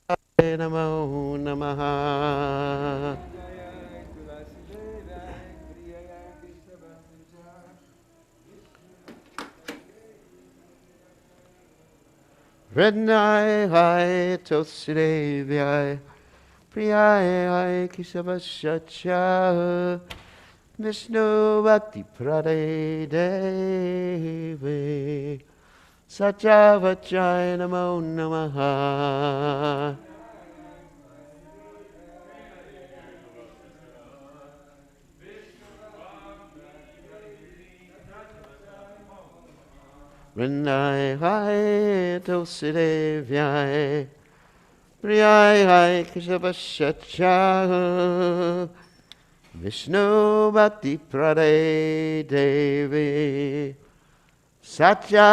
Namo Namaha. Rednai Hai Tosidevai Priyai Hai Kisavashacha Vishnu Bhakti Prade Devi Satya Namo Namaha. Renai Hai Tosidevai Priyai Hai Kisavashacha Vishnu Bhakti Prade Devi Satya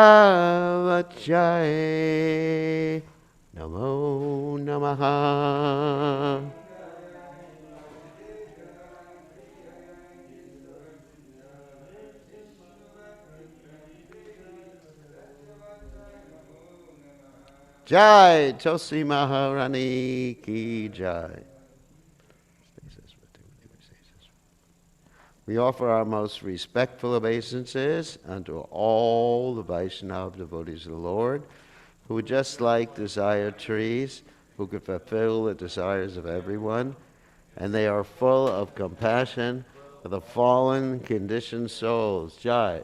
Vachai Namo Namaha. Jai Tosi Maharani Ki Jai. We offer our most respectful obeisances unto all the Vaishnava devotees of the Lord, who just like desired trees, who could fulfill the desires of everyone, and they are full of compassion for the fallen, conditioned souls. Jai.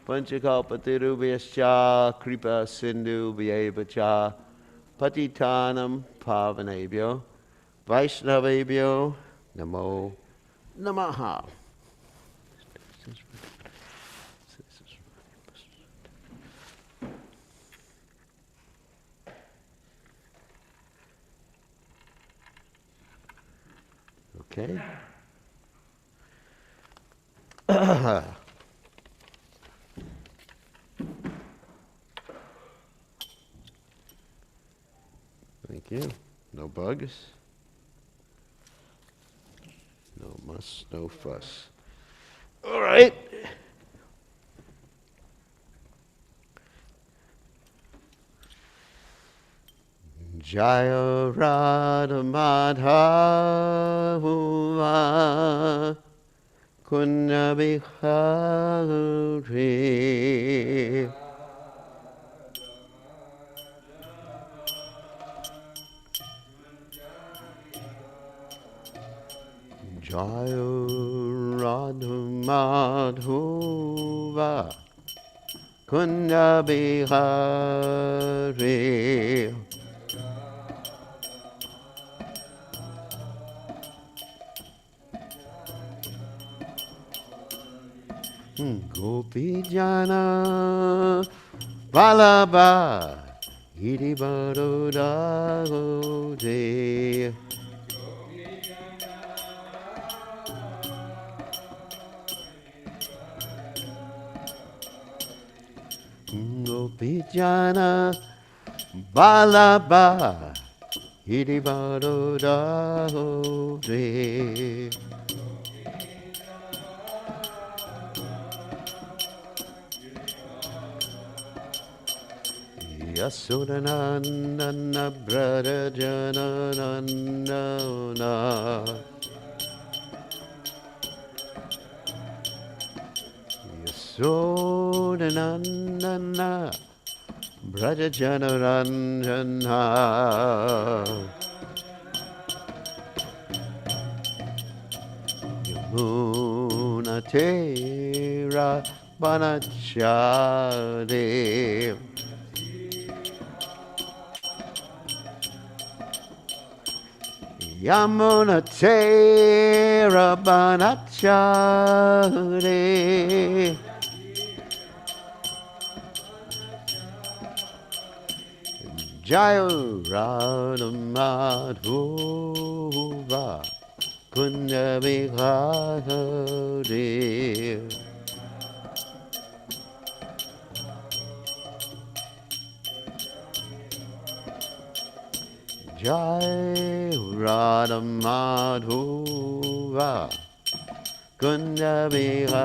Panchakalpatirubhyascha kripa sindhu vyevacha patitanam pavanebhyo vaishnavebhyo namo namaha. Okay. Thank you. No bugs. No muss, no fuss. All right. Jaya Radha Madhava Kunja Bihari Jaya Radha Madhava Kunja Bihari Gopi Jana Vallabha Iri Baroda Gode Gopi Jana Vallabha Iri Baroda Gode Yasodhanandana Brother Jananandana Yasodhanandana Brother Jananandana Yamuna Tera Banachade Yamuna Tera Banachade Jaya Radha Madhava Kunja Bihari Jai Radha Madhava Kunja Bihari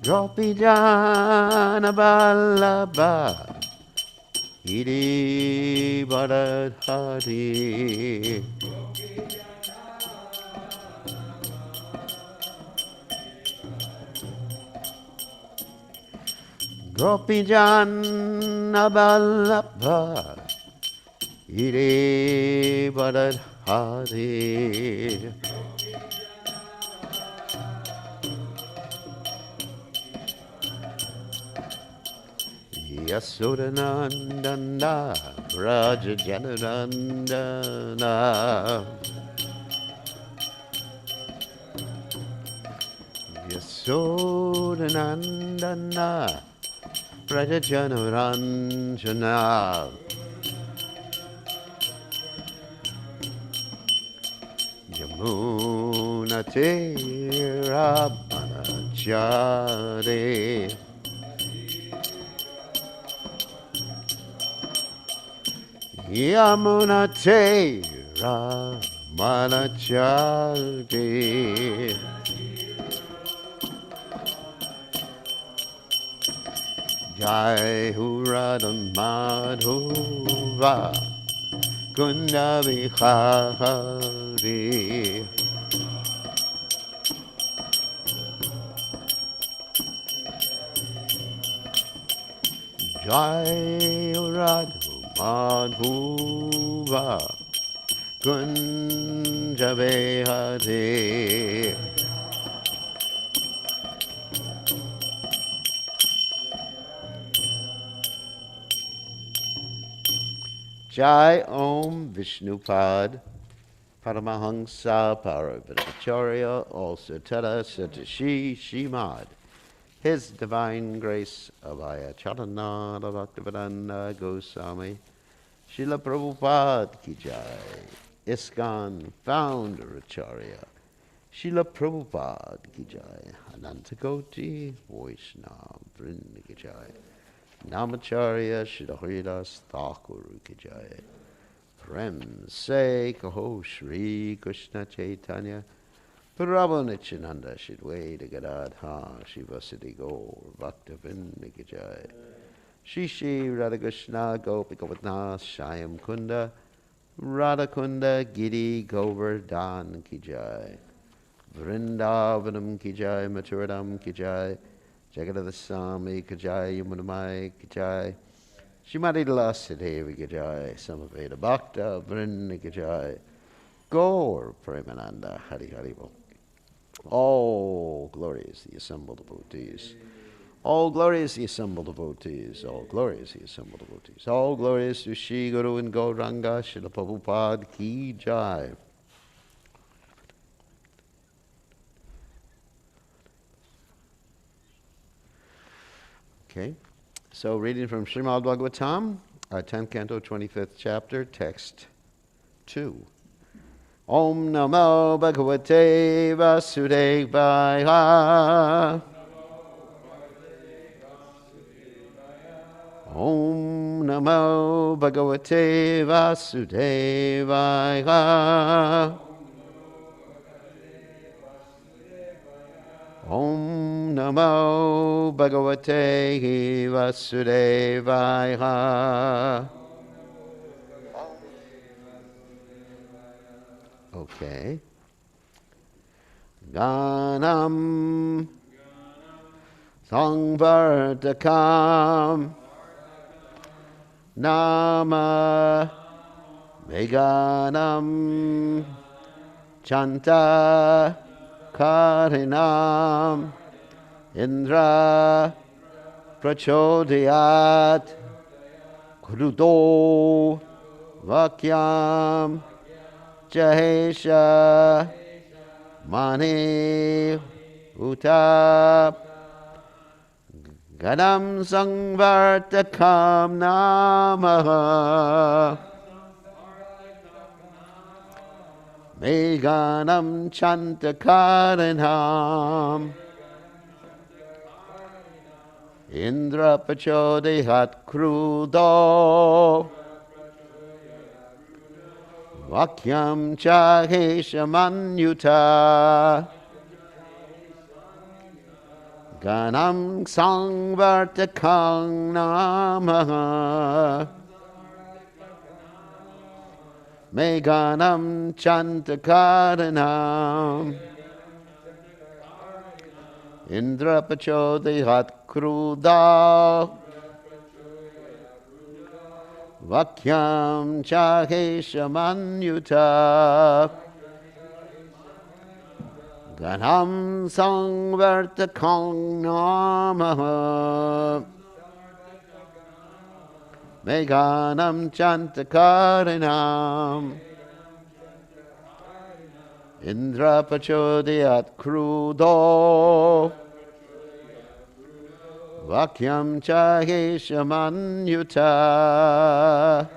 Gopi Jana Vallabha Iri Bharadhari Gopi Jana Vallabha Iri Bharadhari Yasodanandana Braja Janarandana Yasodanandana Braja Janarandana Yamuna Tira Manachare Yamuna Tira Manachare Jai Huradam Madhuva Kunda Vihari Jai Radhu Madhuva Kunja Vihari Jai Om Vishnupad Paramahansa Parabhacharya also Tada Satashi Shimad His Divine Grace Abhaya Charanada Bhaktivedanta Goswami Srila Prabhupada Ki Jai ISKCON Founder Acharya Srila Prabhupada Ki Jai Anantakoti Vaishnava Vrinda Ki Jai Namacharya Srila Haridas Thakur Ki Jai Prem Se Kaho Shri Krishna Chaitanya Prabhu Nityananda Shidwaita Gadadha Shivasati Gaur Bhaktavinda Ki Jai Shri Shri Radhakrishna Gopikavatna Shyam Kunda Radhakunda Giri Govardhan Ki Jai Vrindavanam Ki Jai Maturadam Ki Jai Jagadasami Ki Jai Yamunamai Ki Jai Shrimati Lasadevi Ki Jai Samaveda Bhakta Vrinda Ki Jai Gaur Premananda Hari Hari Bol All glory is the assembled devotees. All glory is the assembled devotees. All glory is the assembled devotees. All glory is to Shri Guru and Gauranga Srila Prabhupada Ki Jai. Okay, so reading from Srimad Bhagavatam, 10th canto, 25th chapter, text 2. Om Namo Bhagavate Vasudevaya. Om Namo Bhagavate Vasudevaya. Om Namo Bhagavate Vasudevaya. Okay. Ganam Sangvartakam Nama Meganam Chanta Karinam Indra Prachodayat Krudo Vakyam Jahesha Mani Utap Ganam Sangvartakam Namaha Meganam Chantakaranam Indra Pachodayat Krudo Vakyam Chahesha Manyuta Ganam Sangvartakang Namaha Meganam Chantakaranam Indra Pachodayat Kruda Vakyam Chaheshamanyuta Ganam Sangvartakang Namaha Meganam Chantakaranam Indra Pachodayat Krudo Vakyam Chaheshamanyuta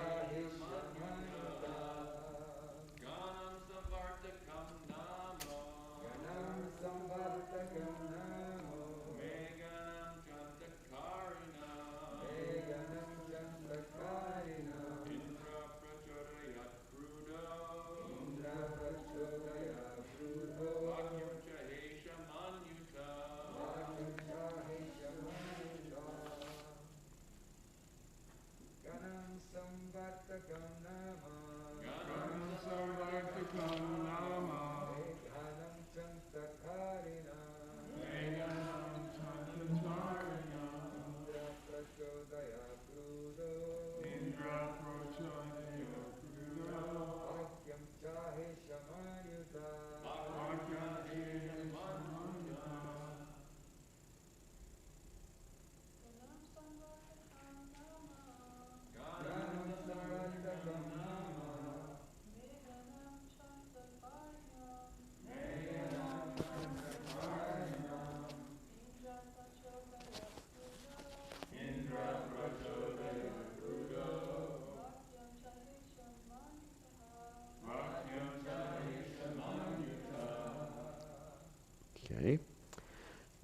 Okay.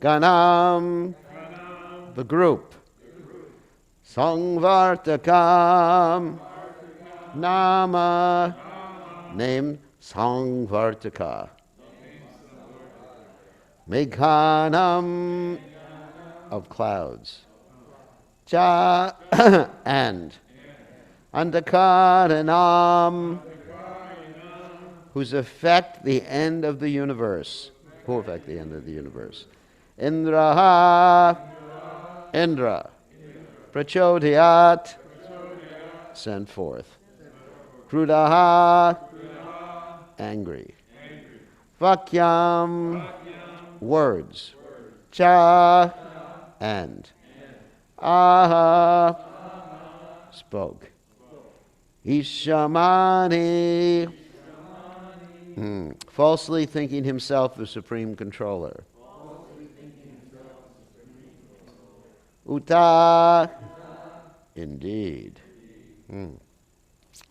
Ganam, the group. Sangvartakam, Nama, name Sangvartaka. Meghanam, of clouds. Cha, and. Andakaranam, whose affect the end of the universe. Who affect the end of the universe? Indraha, Indra. Prachodhyat, sent forth. Krudaha, angry. Vakyam, words. Cha, and. Aha, spoke. Ishamani, falsely thinking himself the supreme controller. Uta, indeed.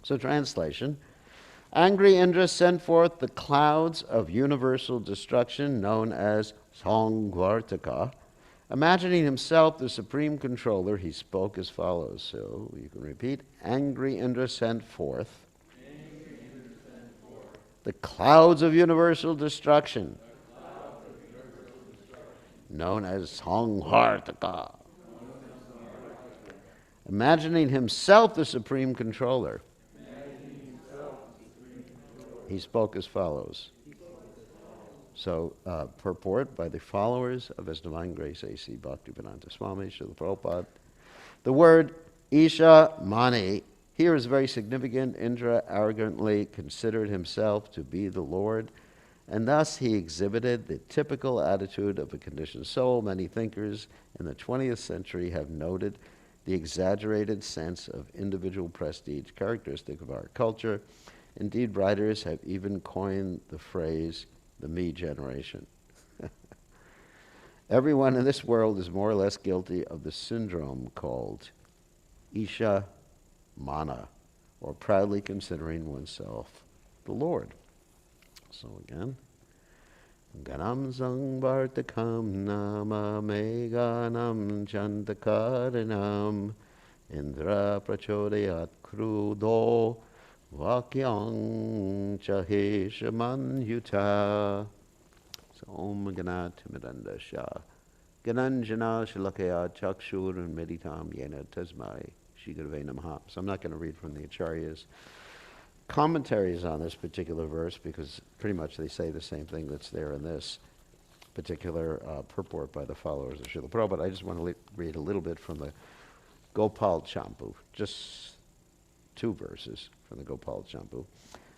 So translation. Angry Indra sent forth the clouds of universal destruction known as Sangvartaka. Imagining himself the supreme controller, he spoke as follows. So you can repeat. Angry Indra sent forth the clouds of universal destruction known as Sangvartaka. Imagining himself the supreme controller, he spoke as follows. So, purport by the followers of His Divine Grace A.C. Bhaktivedanta Swami Srila Prabhupada. The word Isha Mani here is very significant. Indra arrogantly considered himself to be the Lord, and thus he exhibited the typical attitude of a conditioned soul. Many thinkers in the 20th century have noted the exaggerated sense of individual prestige characteristic of our culture. Indeed, writers have even coined the phrase, the me generation. Everyone in this world is more or less guilty of the syndrome called Isha Mana, or proudly considering oneself the Lord. So again, Ganam Sangvartakam Nama Meganam Chantakaranam Indra Prachodayat Krudo Vakyang Chaheshamanyuta. So Om Ganat Miranda Shah Gananjana Shalakaya Chakshur Meditam Yena Tasmai Shigurve Namaha. So I'm not going to read from the Acharya's commentaries on this particular verse because pretty much they say the same thing that's there in this particular purport by the followers of Srila Prabhupada. I just want to read a little bit from the Gopal Champu, just 2 verses from the Gopal Champu.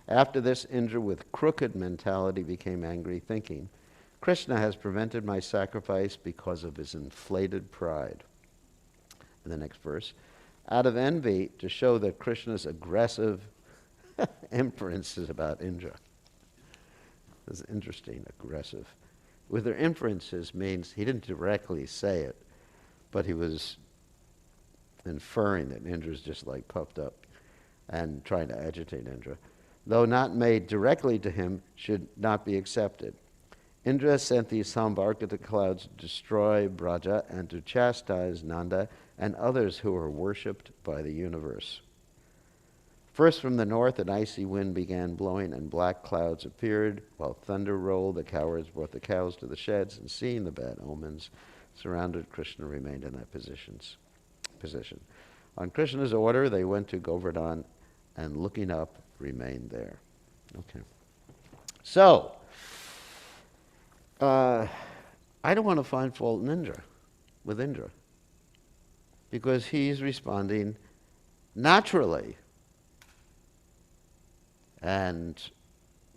After this, Indra with crooked mentality became angry, thinking, Krishna has prevented my sacrifice because of his inflated pride. In the next verse, out of envy, to show that Krishna's aggressive inferences about Indra. This is interesting, aggressive. With their inferences means he didn't directly say it, but he was inferring that Indra's just like puffed up and trying to agitate Indra. Though not made directly to him, should not be accepted. Indra sent these Samvargata clouds to destroy Braja and to chastise Nanda and others who were worshipped by the universe. First from the north, an icy wind began blowing, and black clouds appeared. While thunder rolled, the cowards brought the cows to the sheds, and seeing the bad omens surrounded, Krishna remained in that position. On Krishna's order, they went to Govardhan, and looking up, remained there. Okay. So, I don't want to find fault in with Indra, because he's responding naturally. And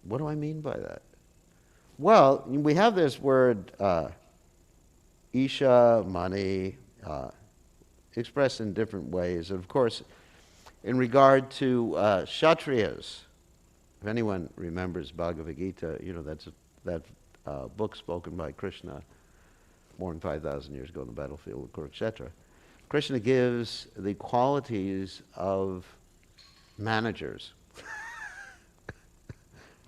what do I mean by that? Well, we have this word Isha, money, expressed in different ways. And of course, in regard to Kshatriyas, if anyone remembers Bhagavad Gita, that's that book spoken by Krishna more than 5,000 years ago on the battlefield of Kurukshetra. Krishna gives the qualities of managers.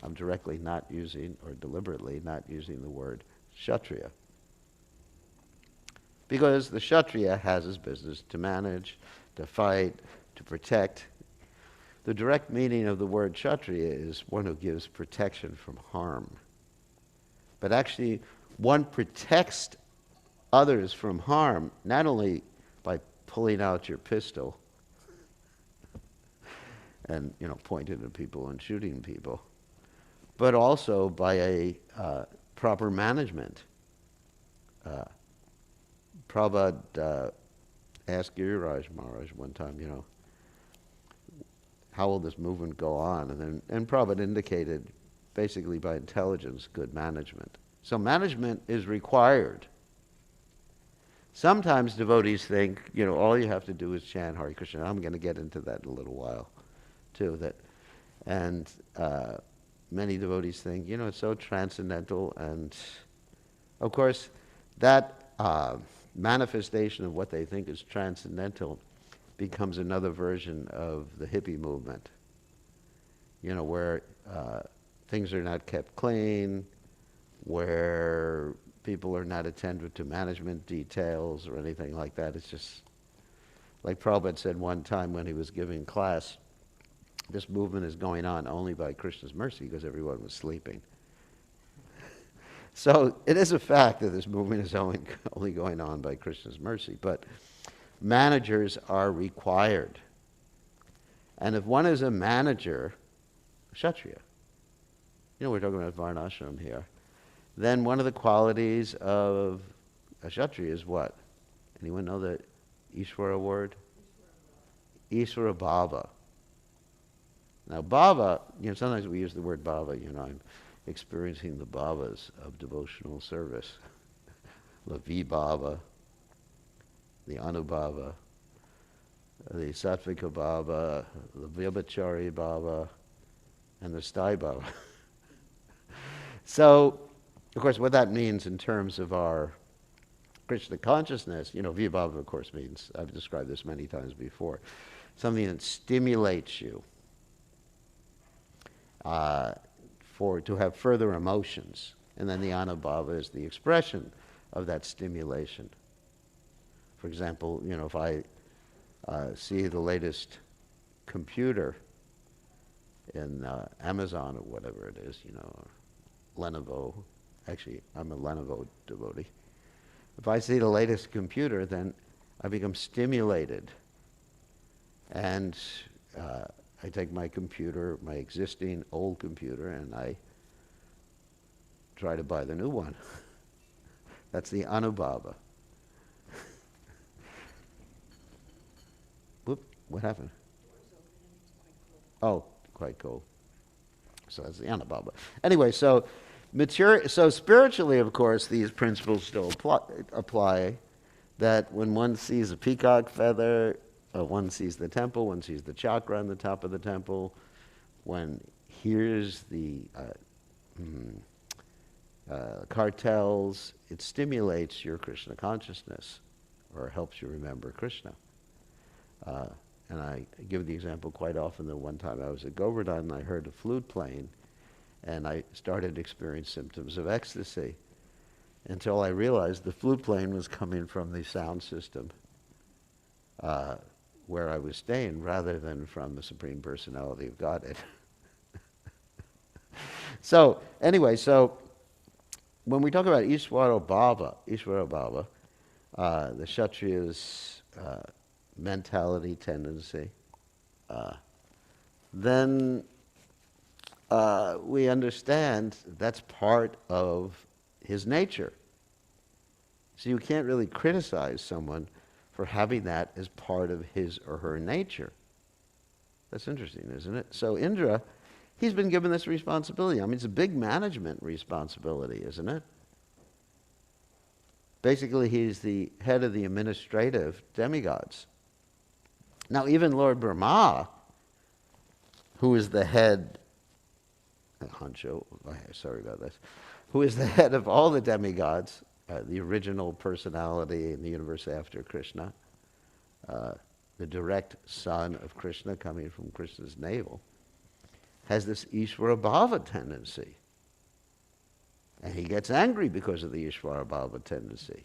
I'm directly not using, or deliberately not using the word Kshatriya. Because the Kshatriya has his business to manage, to fight, to protect. The direct meaning of the word Kshatriya is one who gives protection from harm. But actually, one protects others from harm, not only by pulling out your pistol and, pointing at people and shooting people, but also by a proper management. Prabhupada asked Giriraj Maharaj one time, how will this movement go on? And Prabhupada indicated, basically by intelligence, good management. So management is required. Sometimes devotees think, all you have to do is chant Hare Krishna. I'm going to get into that in a little while, too. Many devotees think, it's so transcendental, and of course, that manifestation of what they think is transcendental becomes another version of the hippie movement, where things are not kept clean, where people are not attentive to management details or anything like that. It's just, like Prabhupada said one time when he was giving class, this movement is going on only by Krishna's mercy because everyone was sleeping. So it is a fact that this movement is only going on by Krishna's mercy, but managers are required. And if one is a manager, Kshatriya, we're talking about Varnashram here, then one of the qualities of a Kshatriya is what? Anyone know the Ishvara word? Ishvara Bhava. Now, bhava, sometimes we use the word bhava, I'm experiencing the bhavas of devotional service. The vibhava, the anubhava, the sattvika bhava, the vyabhachari bhava, and the sthai bhava. So, of course, what that means in terms of our Krishna consciousness, vibhava, of course, means, I've described this many times before, something that stimulates you. To have further emotions. And then the anubhava is the expression of that stimulation. For example, if I see the latest computer in Amazon or whatever it is, Lenovo. Actually, I'm a Lenovo devotee. If I see the latest computer, then I become stimulated. And I take my computer, my existing old computer, and I try to buy the new one. That's the anubhava. Whoop, what happened? Oh, quite cool. So that's the anubhava. Anyway, so spiritually, of course, these principles still apply. That when one sees a peacock feather, one sees the temple, one sees the chakra on the top of the temple, one hears the cartels, it stimulates your Krishna consciousness or helps you remember Krishna. And I give the example quite often that one time I was at Govardhan and I heard a flute playing and I started to experience symptoms of ecstasy until I realized the flute playing was coming from the sound system where I was staying rather than from the Supreme Personality of Godhead. So anyway, when we talk about Ishvara Bhava, the Kshatriya's mentality, tendency, then we understand that's part of his nature. So you can't really criticize someone for having that as part of his or her nature. That's interesting, isn't it? So Indra, he's been given this responsibility. I mean, it's a big management responsibility, isn't it? Basically, he's the head of the administrative demigods. Now, even Lord Brahma, who is the head, Hancho, sorry about this, who is the head of all the demigods, the original personality in the universe after Krishna, the direct son of Krishna coming from Krishna's navel, has this Ishvara Bhava tendency. And he gets angry because of the Ishvara Bhava tendency.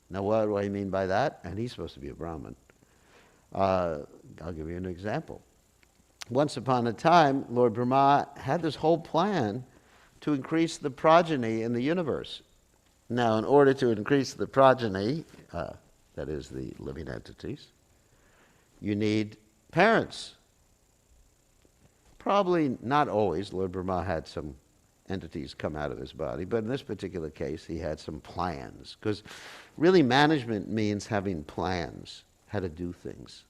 Now, what do I mean by that? And he's supposed to be a Brahmin. I'll give you an example. Once upon a time, Lord Brahma had this whole plan to increase the progeny in the universe. Now, in order to increase the progeny, that is the living entities, you need parents. Probably not always. Lord Brahma had some entities come out of his body, but in this particular case, he had some plans. Because really management means having plans, how to do things.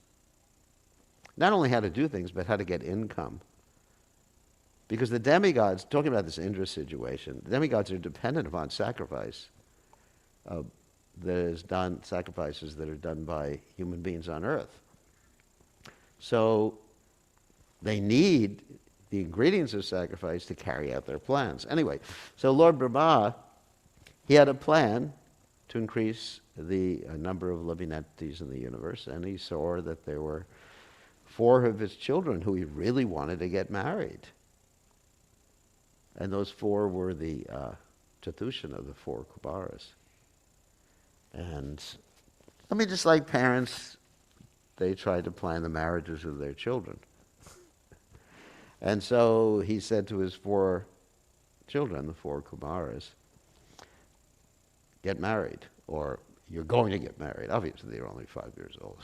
Not only how to do things, but how to get income. Because the demigods, talking about this Indra situation, the demigods are dependent upon sacrifice sacrifices that are done by human beings on earth. So they need the ingredients of sacrifice to carry out their plans. Anyway, so Lord Brahma, he had a plan to increase the number of living entities in the universe, and he saw that there were 4 of his children who he really wanted to get married. And those 4 were the Chatushana, the 4 Kumaras. And I mean, just like parents, they try to plan the marriages of their children. And so he said to his 4 children, the 4 Kumaras, get married, or you're going to get married. Obviously, they were only 5 years old.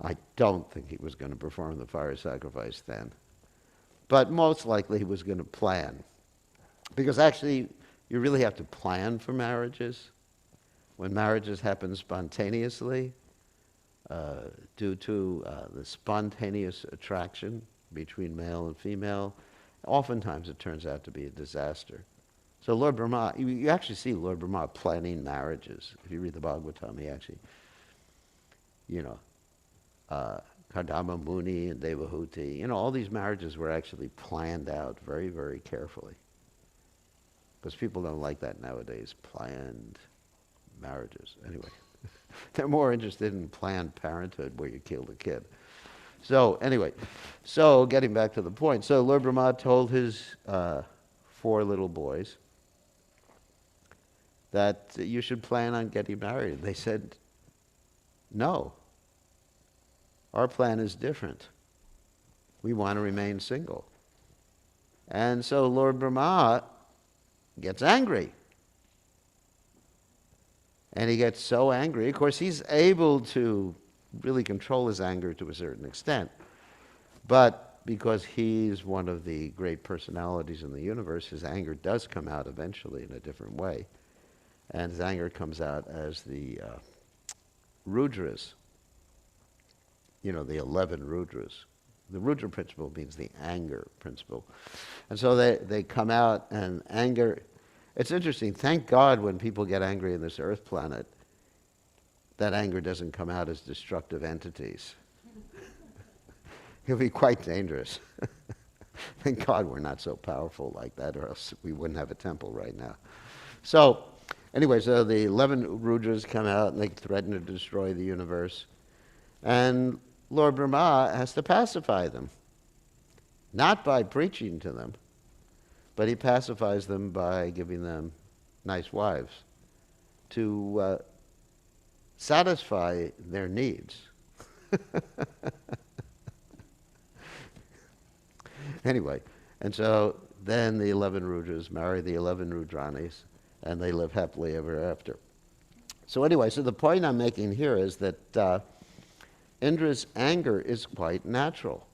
I don't think he was going to perform the fire sacrifice then. But most likely he was going to plan. Because actually, you really have to plan for marriages. When marriages happen spontaneously, due to the spontaneous attraction between male and female, oftentimes it turns out to be a disaster. So Lord Brahma, you actually see Lord Brahma planning marriages. If you read the Bhagavatam, he actually, Kardama Muni and Devahuti, all these marriages were actually planned out very, very carefully. Because people don't like that nowadays, planned marriages. Anyway, they're more interested in Planned Parenthood where you killed a kid. So anyway, getting back to the point. So Lord Brahma told his 4 little boys that you should plan on getting married. They said, no. Our plan is different. We want to remain single. And so Lord Brahma gets angry. And he gets so angry. Of course, he's able to really control his anger to a certain extent. But because he's one of the great personalities in the universe, his anger does come out eventually in a different way. And his anger comes out as the Rudras, the 11 Rudras. The Rudra principle means the anger principle. And so they come out, and anger, it's interesting, thank God when people get angry in this earth planet, that anger doesn't come out as destructive entities. It would be quite dangerous. Thank God we're not so powerful like that, or else we wouldn't have a temple right now. So, anyway, so the 11 Rudras come out, and they threaten to destroy the universe. And Lord Brahma has to pacify them. Not by preaching to them, but he pacifies them by giving them nice wives to satisfy their needs. Anyway, and so then the 11 Rudras marry the 11 Rudranis, and they live happily ever after. So anyway, so the point I'm making here is that Indra's anger is quite natural.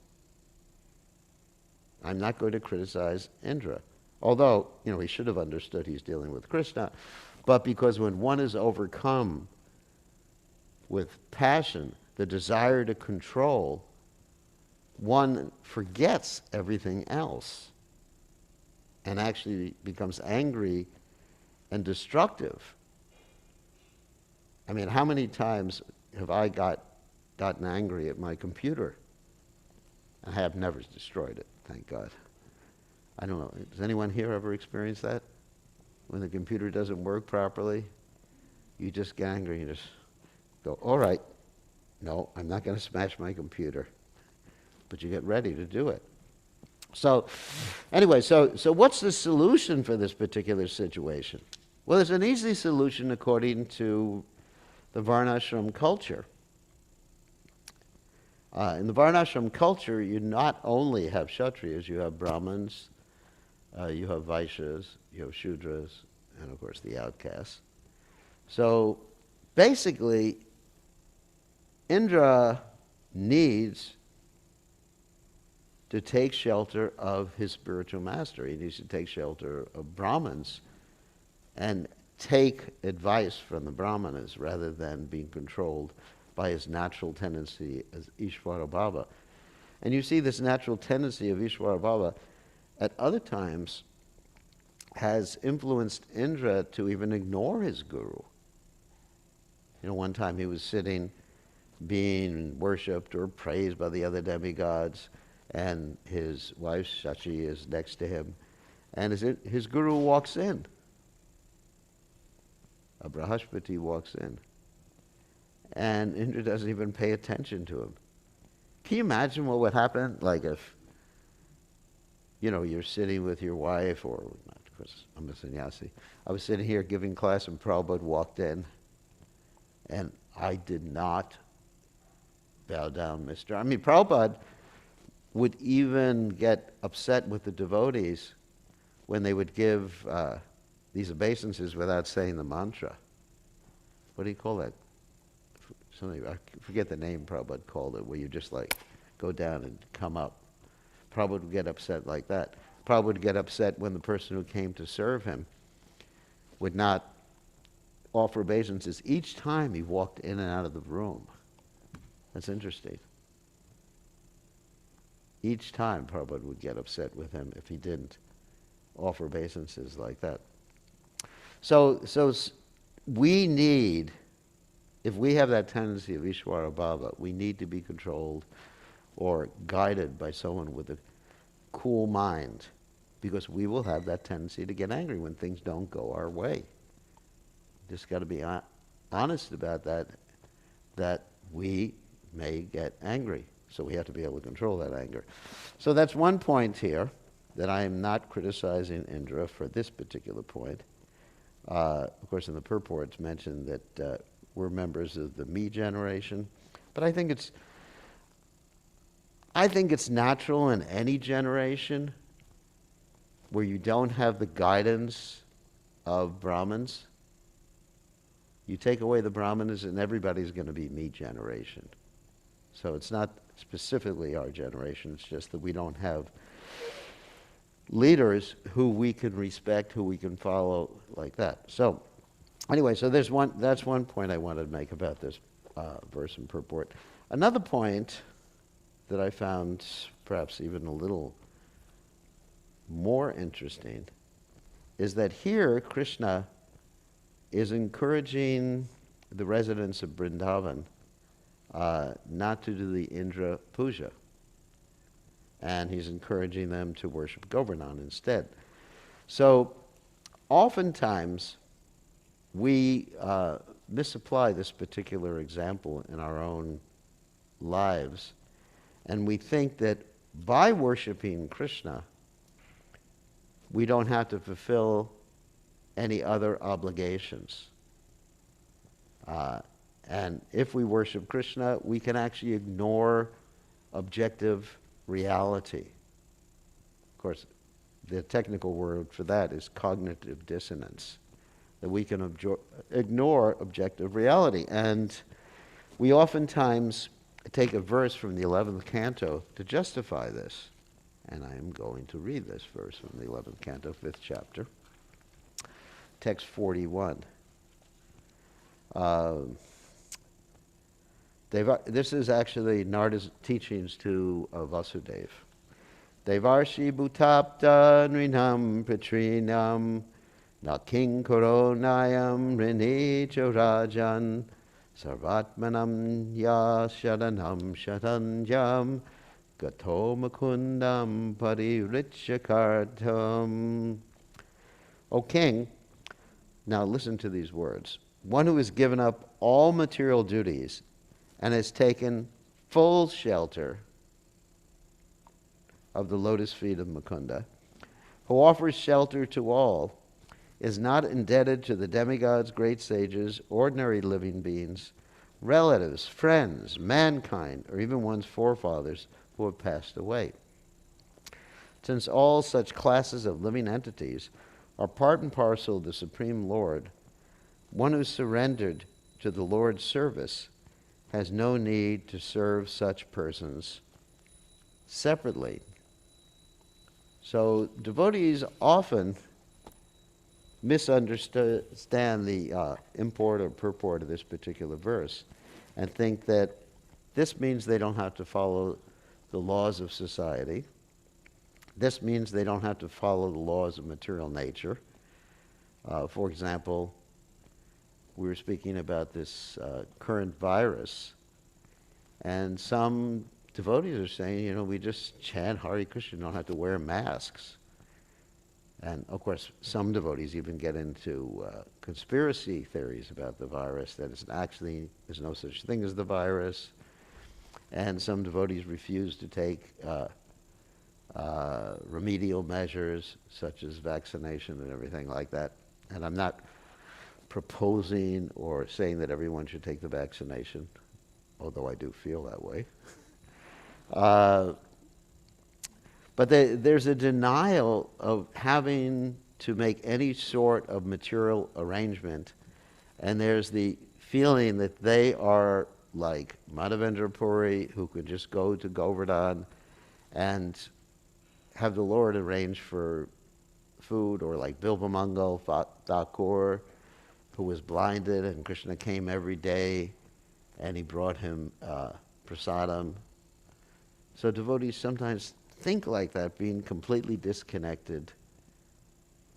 I'm not going to criticize Indra, although, he should have understood he's dealing with Krishna, but because when one is overcome with passion, the desire to control, one forgets everything else and actually becomes angry and destructive. I mean, how many times have I gotten angry at my computer? I have never destroyed it, thank God. I don't know, does anyone here ever experience that? When the computer doesn't work properly, you just get angry and just go, all right, no, I'm not going to smash my computer. But you get ready to do it. So anyway, so what's the solution for this particular situation? Well, there's an easy solution according to the Varnashram culture. In the Varnashram culture, you not only have Kshatriyas, you have Brahmins, you have Vaishyas, you have Shudras, and of course the outcasts. So basically, Indra needs to take shelter of his spiritual master. He needs to take shelter of Brahmins and take advice from the Brahmanas rather than being controlled by his natural tendency as Ishvara Bhava. And you see this natural tendency of Ishvara Bhava at other times has influenced Indra to even ignore his guru. One time he was sitting being worshipped or praised by the other demigods, and his wife Shachi is next to him, and his guru walks in. A Brahaspati walks in, and Indra doesn't even pay attention to him. Can you imagine what would happen? Like if, you're sitting with your wife, or not, because I'm a sannyasi. I was sitting here giving class, and Prabhupada walked in, and I did not bow down, mister. I mean, Prabhupada would even get upset with the devotees when they would give these obeisances without saying the mantra. What do you call that? Something, I forget the name Prabhupada called it, where you just like go down and come up. Prabhupada would get upset like that. Prabhupada would get upset when the person who came to serve him would not offer obeisances each time he walked in and out of the room. That's interesting. Each time Prabhupada would get upset with him if he didn't offer obeisances like that. So we need, if we have that tendency of Ishvara Bhava, we need to be controlled or guided by someone with a cool mind, because we will have that tendency to get angry when things don't go our way. Just got to be honest about that we may get angry. So we have to be able to control that anger. So that's one point here, that I am not criticizing Indra for this particular point. Of course, in the purport it's mentioned that we're members of the me generation. But I think it's natural in any generation where you don't have the guidance of Brahmins You take away the Brahmanas and everybody's going to be me generation. So it's not specifically our generation, it's just that we don't have leaders who we can respect, who we can follow like that. So anyway, so that's one point I wanted to make about this verse and purport. Another point that I found perhaps even a little more interesting is that here Krishna is encouraging the residents of Vrindavan not to do the Indra Puja. And he's encouraging them to worship Govardhan instead. So oftentimes we misapply this particular example in our own lives, and we think that by worshiping Krishna, we don't have to fulfill any other obligations. And if we worship Krishna, we can actually ignore objective reality. Of course, the technical word for that is cognitive dissonance, that we can ignore objective reality. And we oftentimes take a verse from the 11th canto to justify this. And I am going to read this verse from the 11th canto, 5th chapter, text 41. This is actually Narada's teachings to Vasudeva. Devarshi bhutapta nrinam patrinam naking koronayam rini rajan sarvatmanam ya sharanam sharanjam gato makundam parivrichakartam. O king, now listen to these words. One who has given up all material duties and has taken full shelter of the lotus feet of Mukunda, who offers shelter to all, is not indebted to the demigods, great sages, ordinary living beings, relatives, friends, mankind, or even one's forefathers who have passed away. Since all such classes of living entities are part and parcel of the Supreme Lord, one who surrendered to the Lord's service has no need to serve such persons separately. So devotees often misunderstand the import or purport of this particular verse and think that this means they don't have to follow the laws of society. This means they don't have to follow the laws of material nature. For example, we were speaking about this current virus, and some devotees are saying, we just chant Hare Krishna, don't have to wear masks. And of course, some devotees even get into conspiracy theories about the virus, that there's no such thing as the virus. And some devotees refuse to take remedial measures, such as vaccination and everything like that. And I'm not proposing or saying that everyone should take the vaccination, although I do feel that way. But there's a denial of having to make any sort of material arrangement, and there's the feeling that they are like Madhavendra Puri, who could just go to Govardhan and have the Lord arrange for food, or like Bilvamangal Thakur, who was blinded, and Krishna came every day and he brought him prasadam. So devotees sometimes think like that, being completely disconnected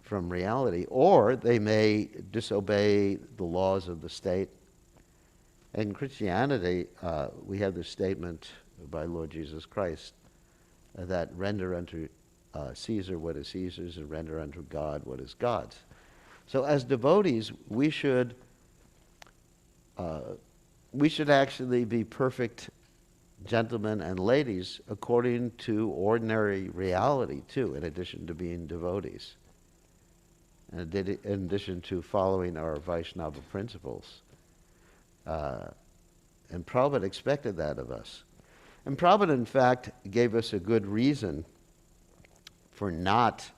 from reality, or they may disobey the laws of the state. In Christianity, we have this statement by Lord Jesus Christ that render unto Caesar what is Caesar's, and render unto God what is God's. So as devotees, we should actually be perfect gentlemen and ladies according to ordinary reality too, in addition to being devotees, in addition to following our Vaishnava principles. And Prabhupada expected that of us. And Prabhupada, in fact, gave us a good reason for not,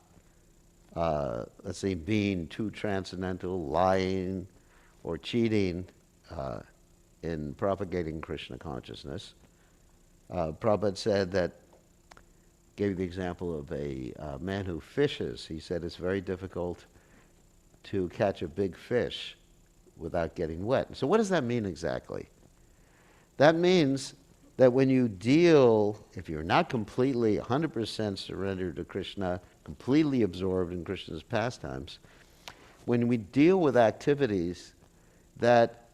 being too transcendental, lying, or cheating in propagating Krishna consciousness. Prabhupada said that, gave the example of a man who fishes. He said it's very difficult to catch a big fish without getting wet. So what does that mean exactly? That means that when you deal, if you're not completely 100% surrendered to Krishna, completely absorbed in Krishna's pastimes, when we deal with activities that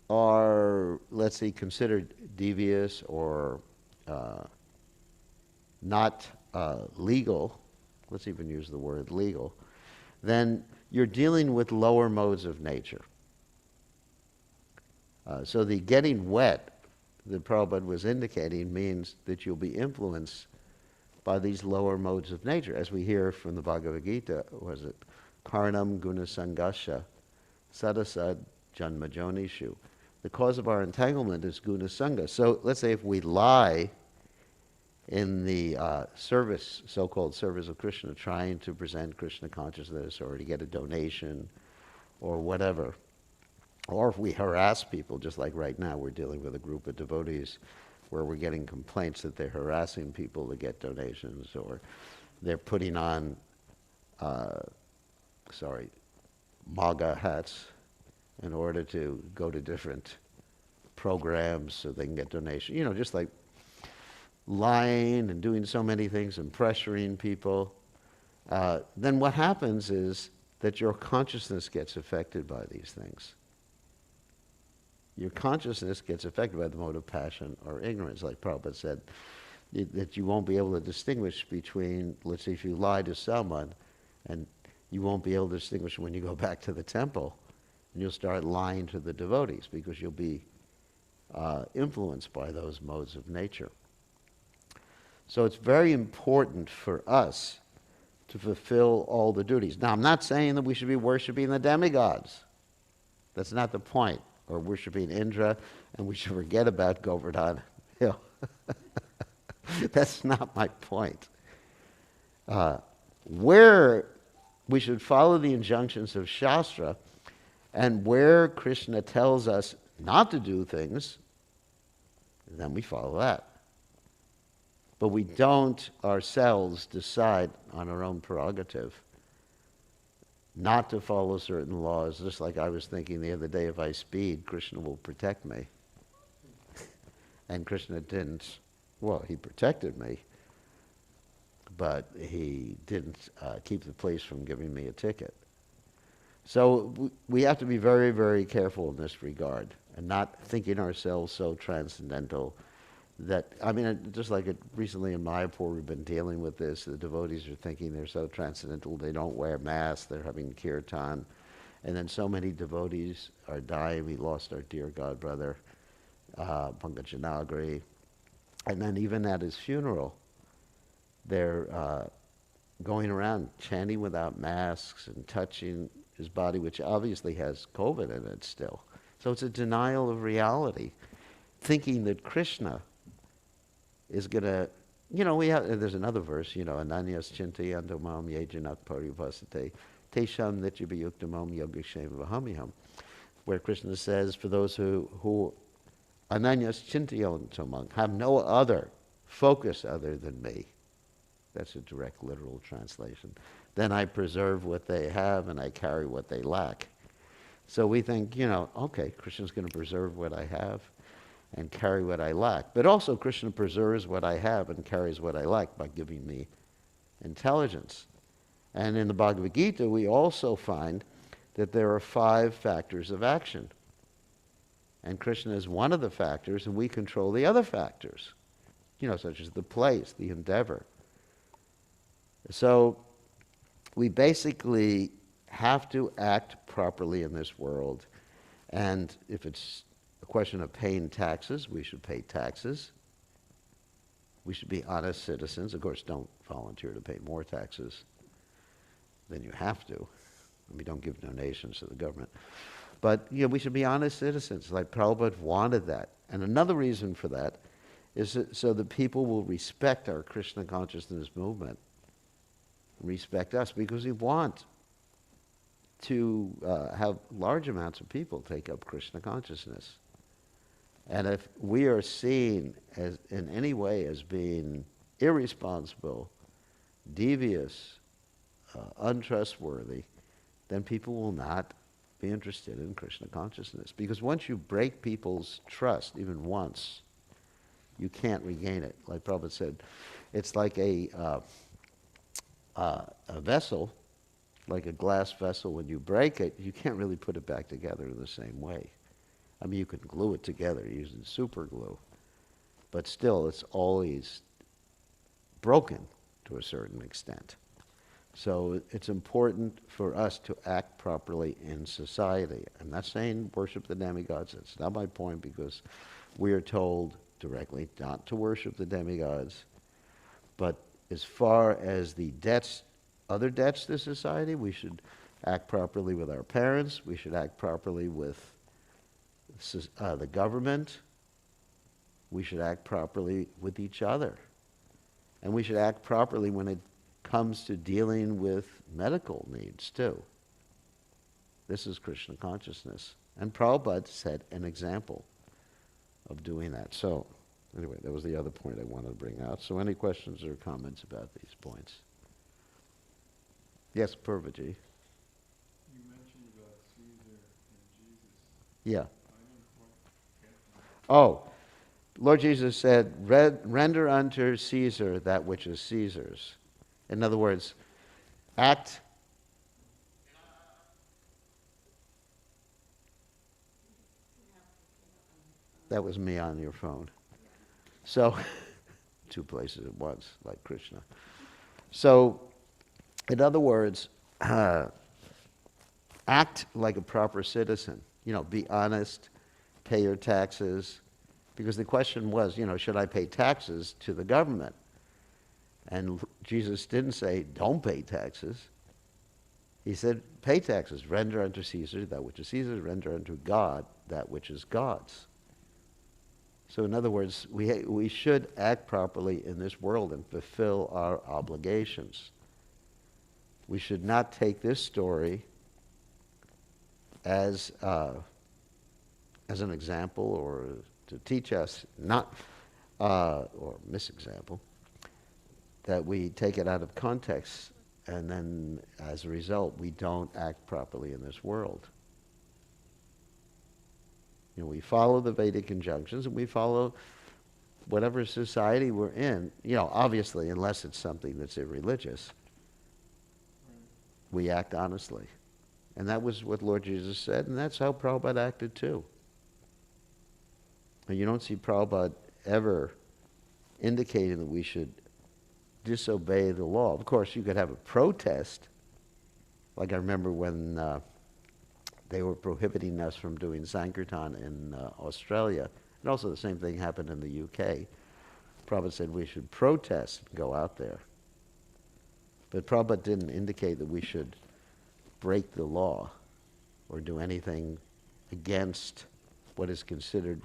are, let's say, considered devious or not legal, let's even use the word legal, then you're dealing with lower modes of nature. So the getting wet that Prabhupada was indicating means that you'll be influenced by these lower modes of nature. As we hear from the Bhagavad Gita, was it Karnam Guna Sangasha Sadasad Janma Jonishu? The cause of our entanglement is Guna Sangha. So let's say if we lie in the service, so-called service of Krishna, trying to present Krishna consciousness or to get a donation or whatever, or if we harass people, just like right now we're dealing with a group of devotees where we're getting complaints that they're harassing people to get donations, or they're putting on, MAGA hats in order to go to different programs so they can get donations. You know, just like lying and doing so many things and pressuring people. Then what happens is that your consciousness gets affected by these things. Your consciousness gets affected by the mode of passion or ignorance, like Prabhupada said, that you won't be able to distinguish between, let's say if you lie to someone, and you won't be able to distinguish when you go back to the temple, and you'll start lying to the devotees because you'll be influenced by those modes of nature. So it's very important for us to fulfill all the duties. Now, I'm not saying that we should be worshiping the demigods. That's not the point. Or worshiping Indra, and we should forget about Govardhan Hill. That's not my point. Where we should follow the injunctions of Shastra, and where Krishna tells us not to do things, then we follow that. But we don't ourselves decide on our own prerogative not to follow certain laws. Just like I was thinking the other day, if I speed, Krishna will protect me. And Krishna didn't. Well, he protected me, but he didn't keep the police from giving me a ticket. So we have to be very, very careful in this regard and not thinking ourselves so transcendental that, I mean, just like recently in Mayapur, we've been dealing with this. The devotees are thinking they're so transcendental, they don't wear masks, they're having kirtan. And then so many devotees are dying. We lost our dear godbrother, Pankaj Nagri. And then even at his funeral, they're going around chanting without masks and touching his body, which obviously has COVID in it still. So it's a denial of reality, thinking that Krishna is going to, you know, there's another verse, you know, Ananyas Chintayanto Mam Yejanak Parivasate Tesham Nityabhayuktamam Yogishem Vahamiham, where Krishna says, for those who Ananyas Chintayanto Mam, have no other focus other than me. That's a direct literal translation. Then I preserve what they have and I carry what they lack. So we think, you know, okay, Krishna's going to preserve what I have and carry what I lack. But also Krishna preserves what I have and carries what I lack by giving me intelligence. And in the Bhagavad Gita, we also find that there are 5 factors of action. And Krishna is one of the factors, and we control the other factors, you know, such as the place, the endeavor. So we basically have to act properly in this world. And if it's a question of paying taxes, we should pay taxes. We should be honest citizens. Of course, don't volunteer to pay more taxes than you have to. We don't give donations to the government. But you know, we should be honest citizens, like Prabhupada wanted that. And another reason for that is so that people will respect our Krishna consciousness movement, respect us, because we want to have large amounts of people take up Krishna consciousness. And if we are seen as in any way as being irresponsible, devious, untrustworthy, then people will not be interested in Krishna consciousness. Because once you break people's trust, even once, you can't regain it. Like Prabhupada said, it's like a vessel, like a glass vessel. When you break it, you can't really put it back together in the same way. I mean, you can glue it together using super glue, but still, it's always broken to a certain extent. So it's important for us to act properly in society. I'm not saying worship the demigods. It's not my point, because we are told directly not to worship the demigods. But as far as the debts, other debts to society, we should act properly with our parents. We should act properly with the government. We should act properly with each other. And we should act properly when it comes to dealing with medical needs too. This is Krishna consciousness. And Prabhupada set an example of doing that. So, anyway, that was the other point I wanted to bring out. So any questions or comments about these points? Yes, Purvaji. You mentioned about Caesar and Jesus. Yeah. I didn't quite get that. Oh, Lord Jesus said, render unto Caesar that which is Caesar's. In other words, act. That was me on your phone. So, two places at once, like Krishna. So, in other words, act like a proper citizen. You know, be honest, pay your taxes. Because the question was, you know, should I pay taxes to the government? And Jesus didn't say, don't pay taxes. He said, pay taxes. Render unto Caesar that which is Caesar's. Render unto God that which is God's. So in other words, we should act properly in this world and fulfill our obligations. We should not take this story as an example or to teach us, not, or misexample, that we take it out of context, and then as a result, we don't act properly in this world. You know, we follow the Vedic injunctions, and we follow whatever society we're in. You know, obviously, unless it's something that's irreligious, we act honestly. And that was what Lord Jesus said, and that's how Prabhupada acted too. And you don't see Prabhupada ever indicating that we should disobey the law. Of course, you could have a protest. Like I remember when they were prohibiting us from doing Sankirtan in Australia. And also the same thing happened in the UK. Prabhupada said we should protest and go out there. But Prabhupada didn't indicate that we should break the law or do anything against what is considered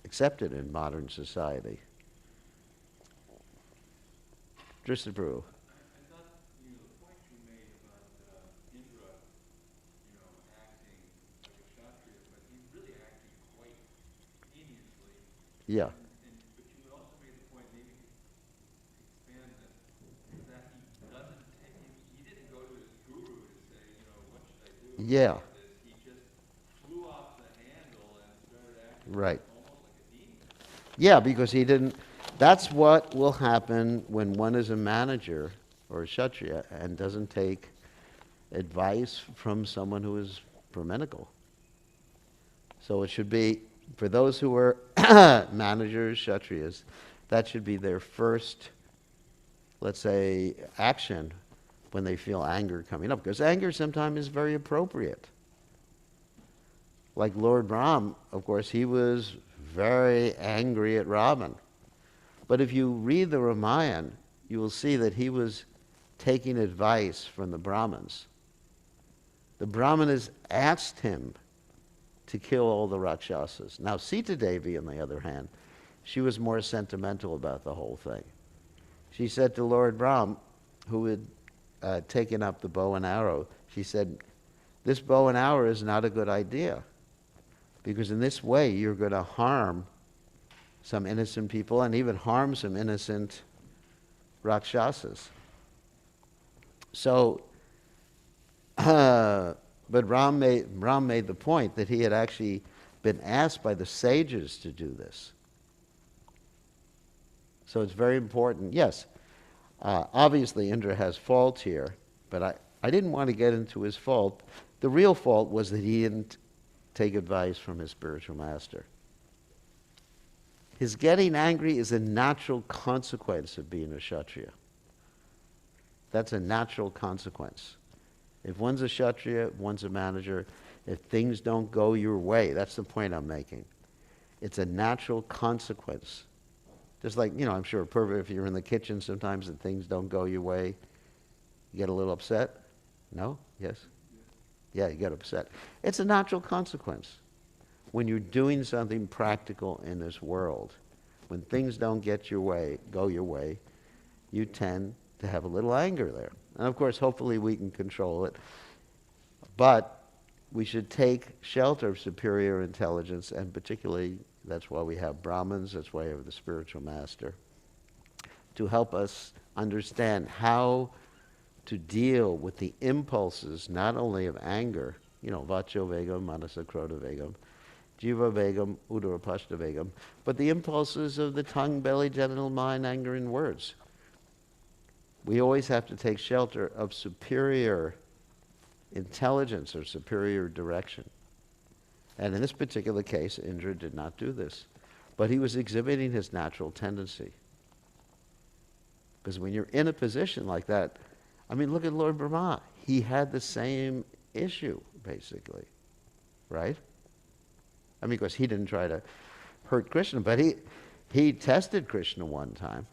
accepted in modern society. Drishta Prabhu. I thought the point you made about Indra, acting like a Kshatriya, but he's really acting quite heinously. Yeah. But you also made the point, maybe expand that he doesn't take, he didn't go to his guru to say, what should I do? Yeah. About this? He just flew off the handle and started acting Right. almost like a demon. Yeah, because he didn't. That's what will happen when one is a manager or a Kshatriya and doesn't take advice from someone who is Brahminical. So it should be, for those who are managers, Kshatriyas, that should be their first, let's say, action when they feel anger coming up. Because anger sometimes is very appropriate. Like Lord Ram, of course, he was very angry at Ravan. But if you read the Ramayana, you will see that he was taking advice from the Brahmins. The Brahmanas asked him to kill all the Rakshasas. Now, Sita Devi, on the other hand, she was more sentimental about the whole thing. She said to Lord Ram, who had taking up the bow and arrow, she said, this bow and arrow is not a good idea, because in this way you're going to harm some innocent people and even harm some innocent Rakshasas. So, but Ram made the point that he had actually been asked by the sages to do this. So it's very important. Yes, obviously Indra has fault here, but I didn't want to get into his fault. The real fault was that he didn't take advice from his spiritual master. His getting angry is a natural consequence of being a Kshatriya. That's a natural consequence. If one's a Kshatriya, if one's a manager, if things don't go your way, that's the point I'm making. It's a natural consequence. Just like, I'm sure, if you're in the kitchen sometimes and things don't go your way, you get a little upset? No? Yes? Yeah, you get upset. It's a natural consequence. When you're doing something practical in this world, when things don't go your way, you tend to have a little anger there. And of course, hopefully we can control it. But we should take shelter of superior intelligence, and particularly, that's why we have Brahmins, that's why we have the spiritual master, to help us understand how to deal with the impulses, not only of anger, vacho vegam, manasa krodha vegam, jiva vegam, udara pashta vegam, but the impulses of the tongue, belly, genital, mind, anger, and words. We always have to take shelter of superior intelligence or superior direction. And in this particular case, Indra did not do this. But he was exhibiting his natural tendency. Because when you're in a position like that, look at Lord Brahma. He had the same issue, basically. Right? Because he didn't try to hurt Krishna, but he tested Krishna one time.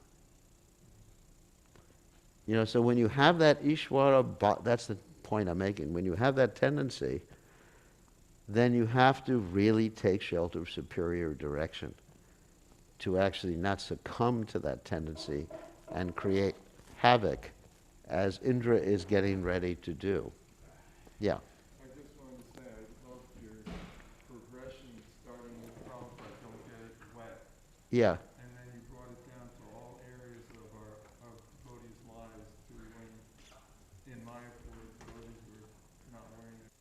So when you have that Ishvara, that's the point I'm making. When you have that tendency, then you have to really take shelter of superior direction to actually not succumb to that tendency and create havoc, as Indra is getting ready to do. Yeah. I just wanted to say I loved your progression starting with Prabhupada, don't get it wet. Yeah. And then you brought it down to all areas of our devotees' lives to when in Mayapur devotees were not wearing it.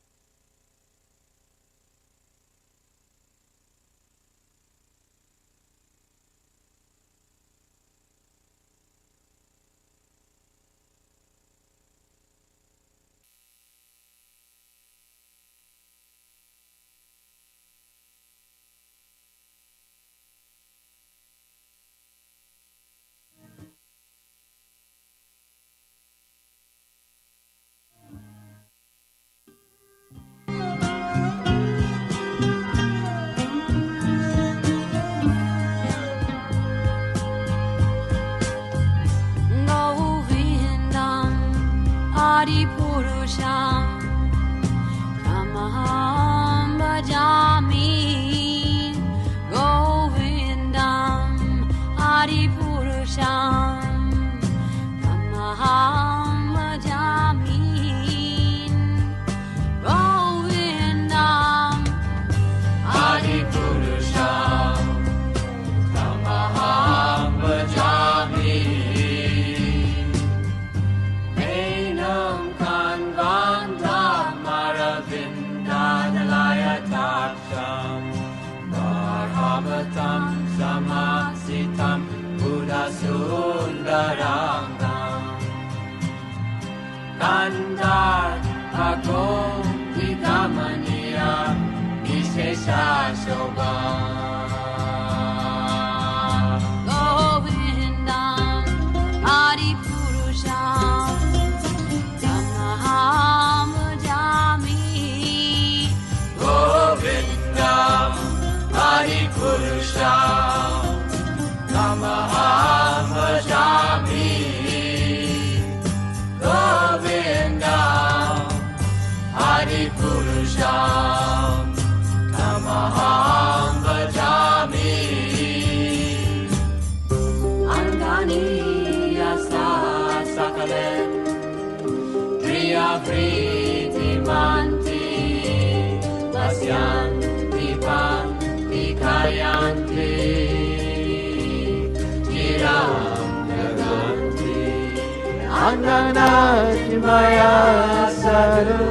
Ananati Maya Sadhu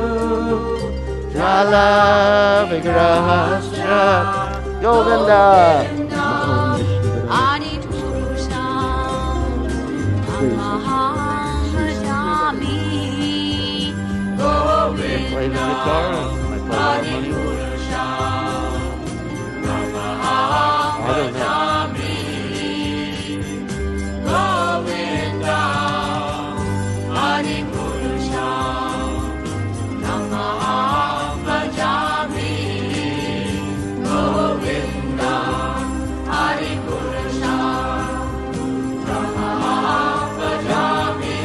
Jala Vigrahasya Govinda Adi Purusham Tamaham Bhajami Play the guitar and I play Adi the harmonium. I don't know. Govinda Adi Purusham Tamaham Bhajami Govinda Adi Purusham Tamaham Bhajami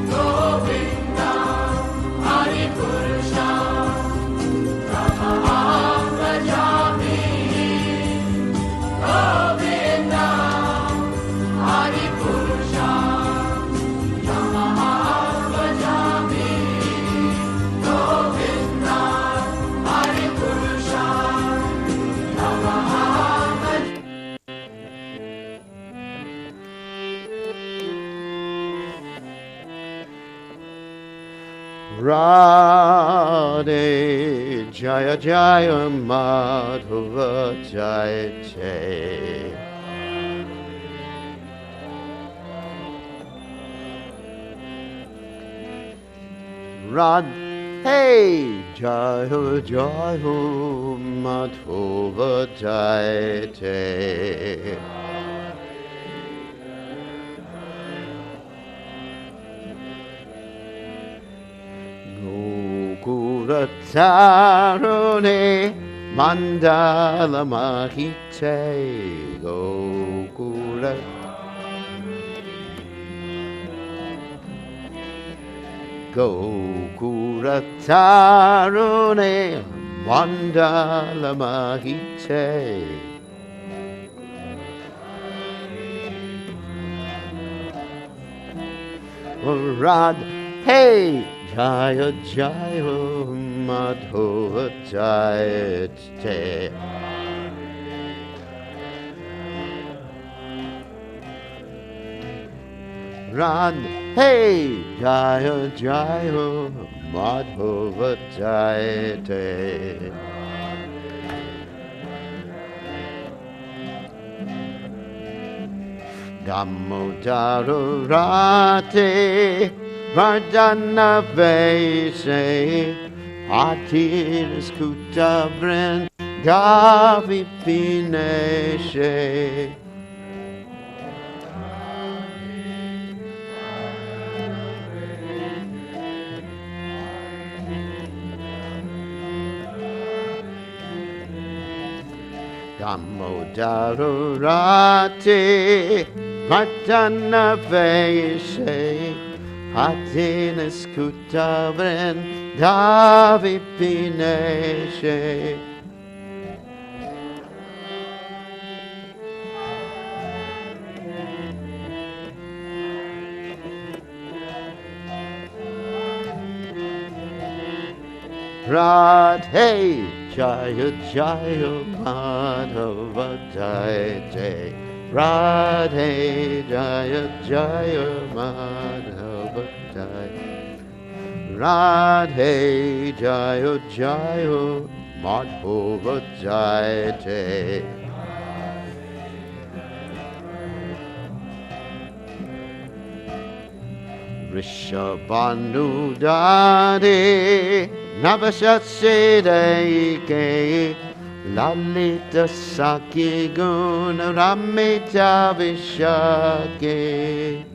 Govinda Adi Purusham Tamaham Bhajami Govinda Adi Purusham Tamaham Bhajami Govinda Adi Purusham Tamaham Bhajami. Radhe Jaya Jaya Madhava Jaya Jaya Radhe Jaya Jaya Madhava Jaya Jaya Gokuratarune Mandala Mahite Gokura Gokuratarune Mandala Mahite Radhe Jaya Jaya Madhava Jaya Jaya Radhe Jaya Jaya Madhava Jaya Jaya Damodara Radhe Vardhana Vaise Atiras Kutabren Gavi Pineshe Damodara Radhe Vardhana Vaise Atinas Kutavren Davi Pineshe Radhe Jaya Jaya Madhava Jaya Jaya Radhe Jaya Jaya Madhava Jaya Radhe Jaya Jaya Madhava Jaya Jaya Rishabhanudade Navashatsideke Lalita Saki Guna Ramita Vishake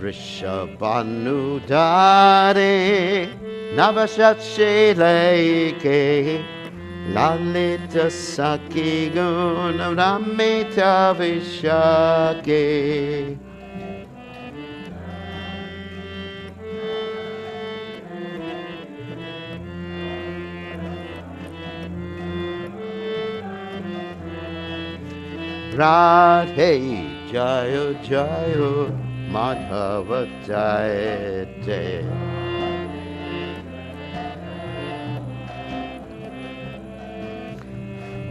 Rishabhanudade Navashatsileke Lalita Saki Guna Ramita Vishake Radhe Jaya Jaya Madhava Jaya Jaya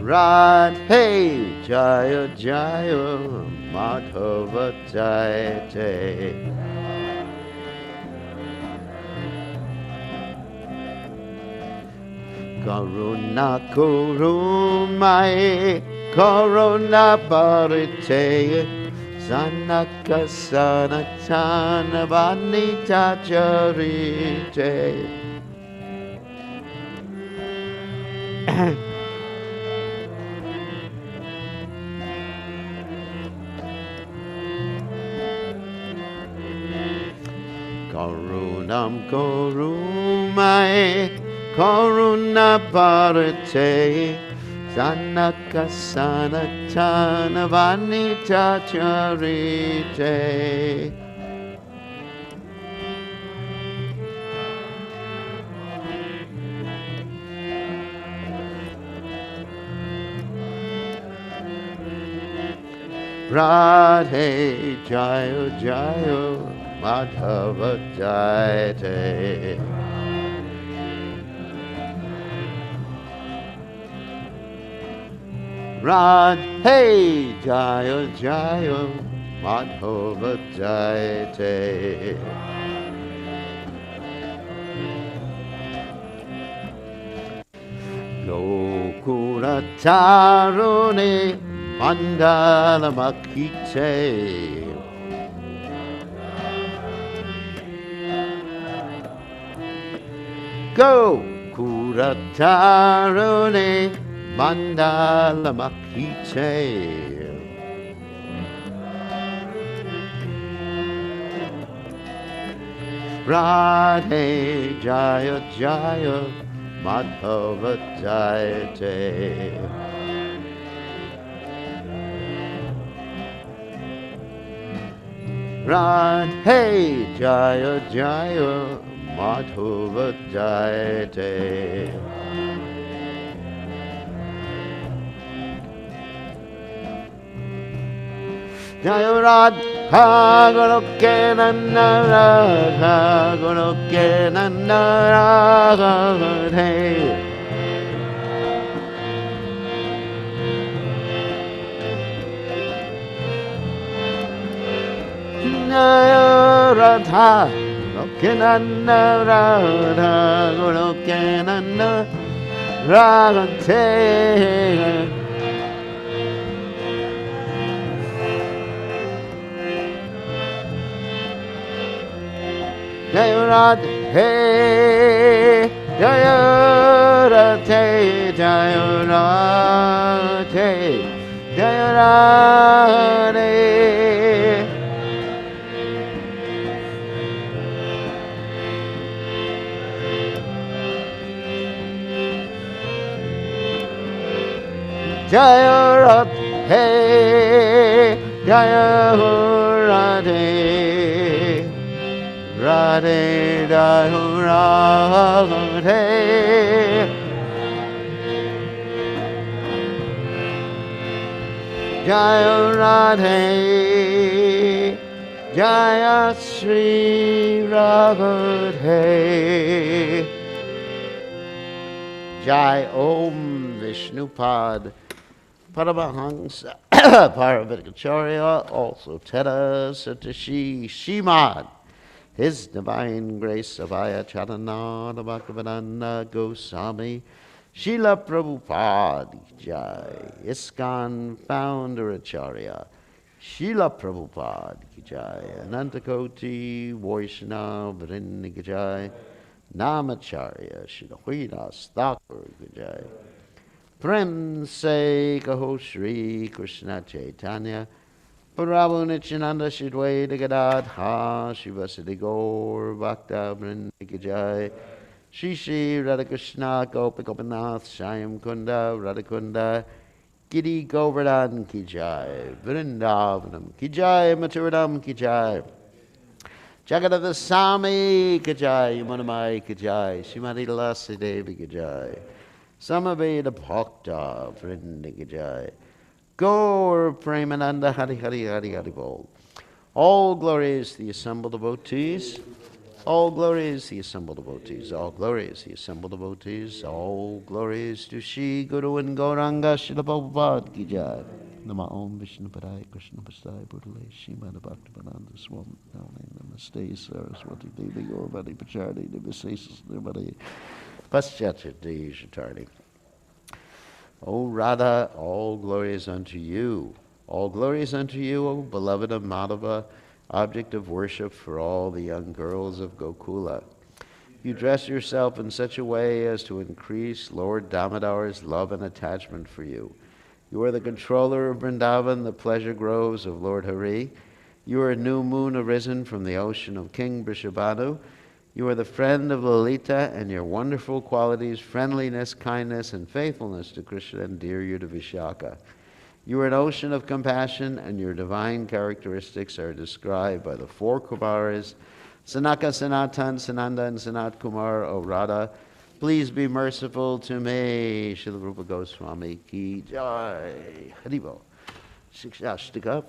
Radhe Jaya Jaya Madhava Jayate. Karuna Kurumai Karuna Parite Sanaka Sanatana Vanita Charite. Karunam Kurumai Karuna Parate Sanaka Sanatana Vanita Charite. Radhe Jaya Jaya Madhava Jayate. Radhe Jaya Jaya Madhava Jayate. Lokura Tarune Mandala Makite. Go Kuratarune Mandala Makite. Radhe Jaya Jaya Madhava Jayate. Radhe Jaya Jaya Madhava Jayate. Jaya Radha Goloke Nanda Radha Goloke Nanda Radhe. Jaya Radha Goloke Nanda Radha Goloke Nanda Radhe. Jaya Radhe, Jaya Radhe, Jaya Radhe, Jaya Radhe. Jaya Radhe, Jaya Radhe. Radhe Jaya Radhe. Jaya Radhe Jaya Sri Radhe. Jai Om Vishnupad Paramahansa Paravaticharya, also Teta Satashi Shimad. His Divine Grace Avaya Charananda Bhaktivedanta Goswami Srila Prabhupada Jai. ISKCON Founder Acharya Srila Prabhupada Jai. Anantakoti Vaishnava Vrinda Jai. Namacharya Srila Hridas Thakur Jai. Prem Se Kaho Shri Krishna Chaitanya Prabhu Nityananda Shri Dvaita Gadadha Shivasati Gaur Bhakta Vrinda Jai. Shri Shri Radhakrishna Gopinath Shyam Kunda Radhakunda Giri Govardhan Ki Jai. Vrindavanam Ki Jai. Mathuradam Ki Jai. Jagadava Sami Ki Jai. Yamunamai Ki Jai. Srimati Lasi Devi Ki Jai. Samaveda Bhakta Vrinda Ki Jai. Gaur Premananda Hari Hari Hari Hari Bol. All glories to the assembled devotees. All glories, the assembled devotees. All glories, the assembled devotees. All glories to Shri Guru and Gauranga Srila Prabhupada ki jai. Nama Om Vishnu Padaya Krishna Pasaya Bhutale Shrimad Bhaktivedanta Swami Namaste Saraswati Devi Gaurvani Pachardi Nivasesas Nirmade Paschatati Shatardi. O Radha, all glories unto you. All glories unto you, O beloved of Madhava, object of worship for all the young girls of Gokula. You dress yourself in such a way as to increase Lord Damodar's love and attachment for you. You are the controller of Vrindavan, the pleasure groves of Lord Hari. You are a new moon arisen from the ocean of King Vrishabhanu. You are the friend of Lalita, and your wonderful qualities, friendliness, kindness, and faithfulness to Krishna, endear you to Vishaka. You are an ocean of compassion, and your divine characteristics are described by the four Kumaras, Sanaka, Sanatan, Sananda, and Sanat Kumar, O Radha. Please be merciful to me. Srila Rupa Goswami ki jai. Haribo. Shikshashtika.